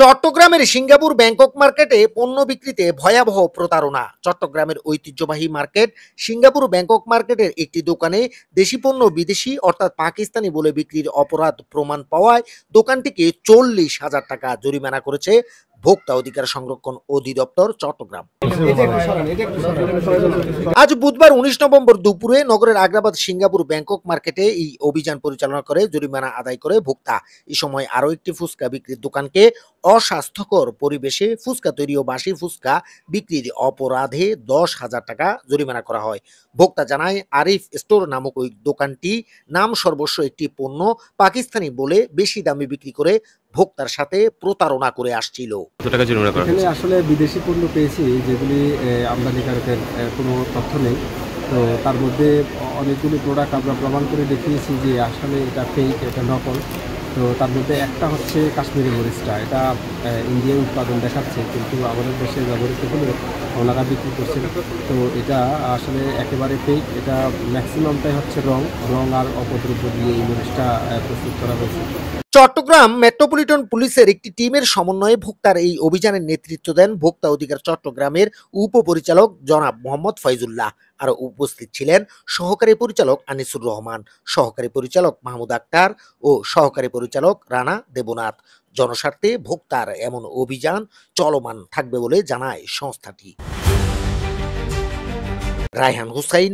চট্টগ্রামের Singapore Bangkok মার্কেটে পণ্য বিক্রিতে ভয়াবহ প্রতারণা। চট্টগ্রামের ঐতিহ্যবাহী মার্কেট সিঙ্গাপুর ব্যাংকক মার্কেটের একটি দোকানে দেশি পণ্য বিদেশি অর্থাৎ পাকিস্তানি বলে বিক্রির অপরাধ প্রমাণ পাওয়ায় দোকানটিকে 40,000 টাকা জরিমানা করেছে ভোক্তা অধিকার সংরক্ষণ অধিদপ্তর চট্টগ্রাম। আজ বুধবার 19 নভেম্বর দুপুরে নগরের আগ্রাবাদ সিঙ্গাপুর ব্যাংকক মার্কেটে এই অভিযান পরিচালনা করে জরিমানা আদায় করে ভোক্তা। এই সময় আরও একটি ফুচকা বিক্রির দোকানকে অস্বাস্থ্যকর পরিবেশে ফুচকা তৈরি ও বাসি ফুচকা বিক্রির অপরাধে 10,000 টাকা জরিমানা করা হয়। ভোক্তা জানায়, আরিফ স্টোর নামক ওই দোকানটি নাম সর্বস্ব একটি পণ্য পাকিস্তানি বলে বেশি দামে বিক্রি করে ভোক্তার সাথে প্রতারণা করে আসছিল। এখানে আসলে বিদেশি পণ্য পেয়েছি যেগুলি আমদানিকারকের কোনো তথ্য নেই। তো তার মধ্যে অনেকগুলি প্রোডাক্ট আমরা প্রমাণ করে দেখিয়েছি যে আসলে এটা ফেক, এটা নকল। তো তার মধ্যে একটা হচ্ছে কাশ্মীরি মরিচটা, এটা ইন্ডিয়ায় উৎপাদন দেখাচ্ছে কিন্তু আমাদের দেশে ব্যবহৃত হলে ওনারা বিক্রি করছেন। তো এটা আসলে একেবারে ফেক। এটা ম্যাক্সিমামটাই হচ্ছে রং আর অপদ্রব্য দিয়ে এই মরিচটা প্রস্তুত করা হয়েছে। চট্টগ্রাম মেট্রোপলিটন পুলিশের একটি টিমের সমন্বয়ে ভোক্তার এই অভিযানের নেতৃত্ব দেন ভোক্তা অধিকার চট্টগ্রামের উপপরিচালক জনাব মোহাম্মদ ফয়জুল্লাহ। আরও উপস্থিত ছিলেন সহকারী পরিচালক আনিসুর রহমান, সহকারী পরিচালক মাহমুদ আক্তার ও সহকারী পরিচালক রানা দেবনাথ। জনস্বার্থে ভোক্তার এমন অভিযান চলমান থাকবে বলে জানায় সংস্থাটি। রায়হান হুসাইন।